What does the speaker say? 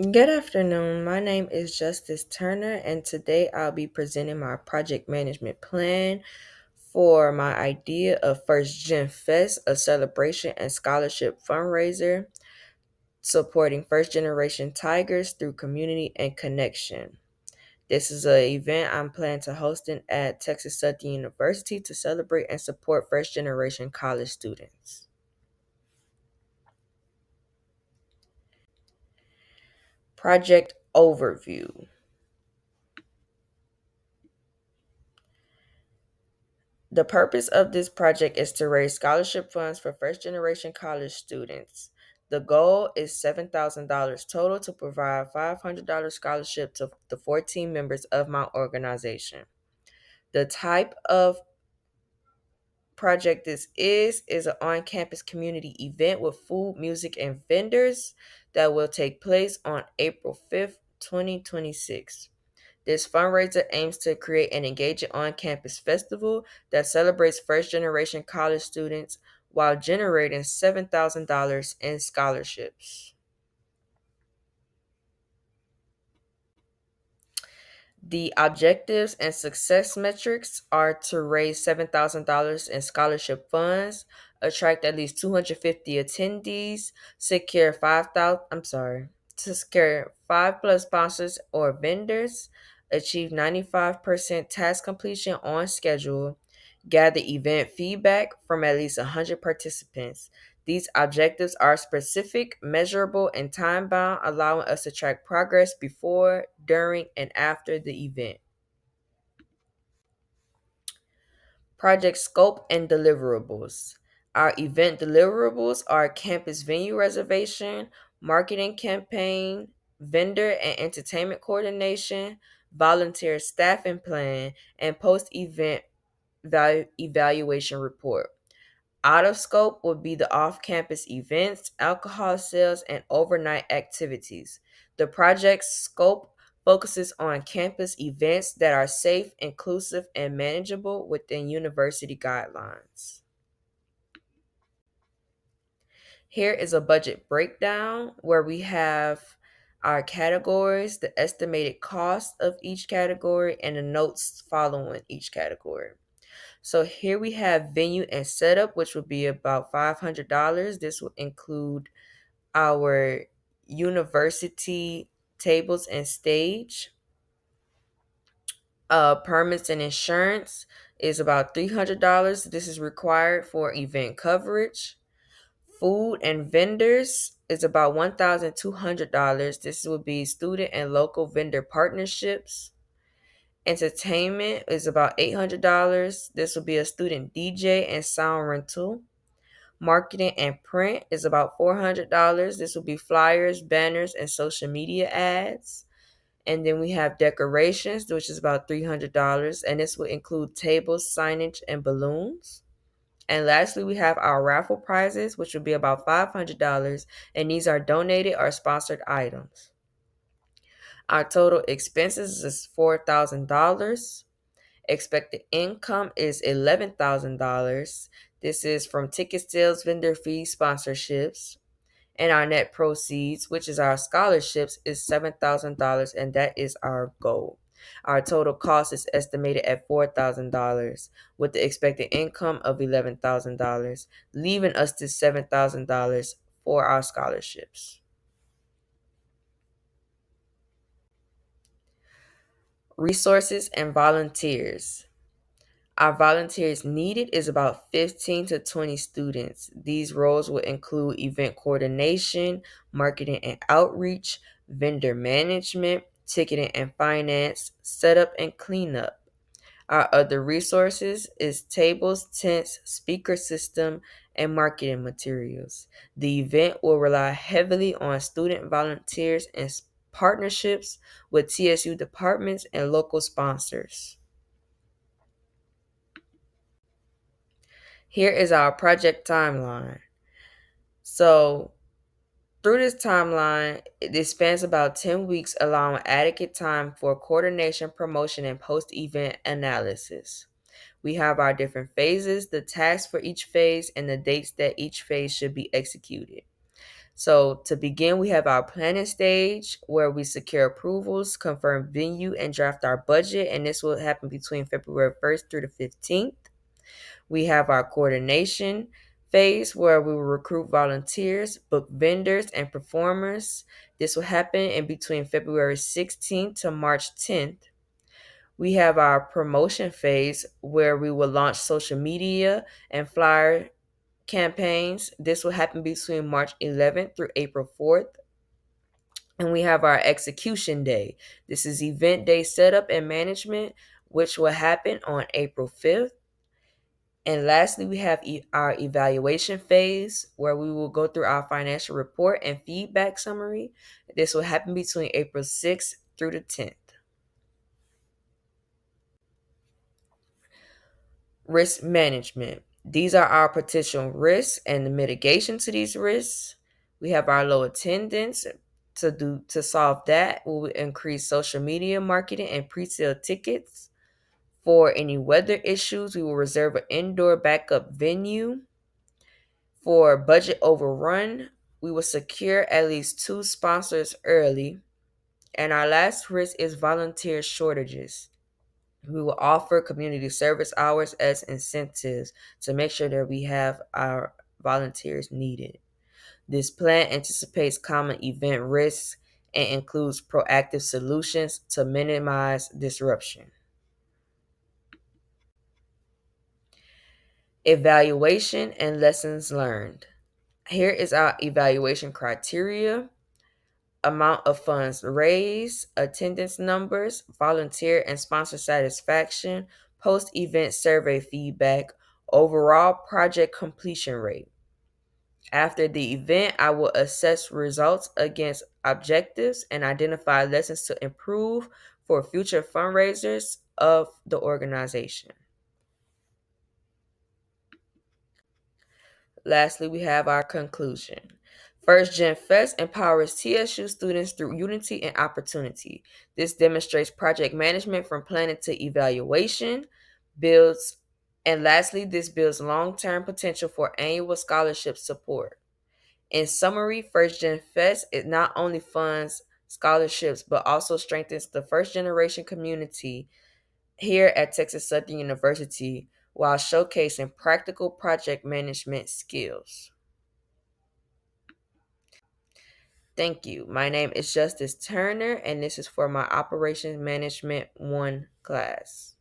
Good afternoon. My name is Justice Turner, and today I'll be presenting my project management plan for my idea of First Gen Fest, a celebration and scholarship fundraiser supporting first generation tigers through community and connection. This is an event I'm planning to hosting at Texas Southern University to celebrate and support first generation college students. Project overview. The purpose of this project is to raise scholarship funds for first generation college students. The goal is $7,000 total to provide $500 scholarship to the 14 members of my organization. The type of project this is an on-campus community event with food, music, and vendors that will take place on April 5th, 2026. This fundraiser aims to create an engaging on campus festival that celebrates first generation college students while generating $7,000 in scholarships. The objectives and success metrics are to raise $7,000 in scholarship funds, attract at least 250 attendees, secure 5 plus sponsors or vendors, achieve 95% task completion on schedule, gather event feedback from at least 100 participants. These objectives are specific, measurable, and time bound, allowing us to track progress before, during, and after the event. Project scope and deliverables. Our event deliverables are campus venue reservation, marketing campaign, vendor and entertainment coordination, volunteer staffing plan, and post event evaluation report. Out of scope would be the off campus events, alcohol sales, and overnight activities. The project's scope focuses on campus events that are safe, inclusive, and manageable within university guidelines. Here is a budget breakdown where we have our categories, the estimated cost of each category, and the notes following each category. So here we have venue and setup, which would be about $500. This will include our university tables and stage. Permits and insurance is about $300. This is required for event coverage. Food and vendors is about $1,200. This would be student and local vendor partnerships. Entertainment is about $800. This will be a student DJ and sound rental. Marketing and print is about $400. This will be flyers, banners, and social media ads. And then we have decorations, which is about $300. And this will include tables, signage, and balloons. And lastly, we have our raffle prizes, which will be about $500. And these are donated or sponsored items. Our total expenses is $4,000. Expected income is $11,000. This is from ticket sales, vendor fees, sponsorships. And our net proceeds, which is our scholarships, is $7,000, and that is our goal. Our total cost is estimated at $4,000 with the expected income of $11,000, leaving us to $7,000 for our scholarships. Resources and volunteers. Our volunteers needed is about 15 to 20 students. These roles will include event coordination, marketing and outreach, vendor management, ticketing and finance, setup and cleanup. Our other resources is tables, tents, speaker system, and marketing materials. The event will rely heavily on student volunteers and partnerships with TSU departments and local sponsors. Here is our project timeline. So, through this timeline, it spans about 10 weeks, allowing adequate time for coordination, promotion, and post event analysis. We have our different phases, the tasks for each phase, and the dates that each phase should be executed. So, to begin, we have our planning stage where we secure approvals, confirm venue, and draft our budget. And this will happen between February 1st through the 15th. We have our coordination phase where we will recruit volunteers, book vendors, and performers. This will happen in between February 16th to March 10th. We have our promotion phase where we will launch social media and flyer campaigns. This will happen between March 11th through April 4th. And we have our execution day. This is event day setup and management, which will happen on April 5th. And lastly, we have our evaluation phase where we will go through our financial report and feedback summary. This will happen between April 6th through the 10th. Risk management. These are our potential risks and the mitigation to these risks. We have our low attendance. To solve that, we will increase social media marketing and pre-sale tickets. For any weather issues, we will reserve an indoor backup venue. For budget overrun, we will secure at least two sponsors early. And our last risk is volunteer shortages. We will offer community service hours as incentives to make sure that we have our volunteers needed. This plan anticipates common event risks and includes proactive solutions to minimize disruption. Evaluation and lessons learned. Here is our evaluation criteria: amount of funds raised, attendance numbers, volunteer and sponsor satisfaction, post event survey feedback, overall project completion rate. After the event, I will assess results against objectives and identify lessons to improve for future fundraisers of the organization. Lastly, we have our conclusion. First Gen Fest empowers TSU students through unity and opportunity. This demonstrates project management from planning to evaluation, builds, and lastly, this builds long term potential for annual scholarship support. In summary, First Gen Fest it not only funds scholarships but also strengthens the first generation community here at Texas Southern University while showcasing practical project management skills. Thank you. My name is Justice Turner, and this is for my Operations Management 1 class.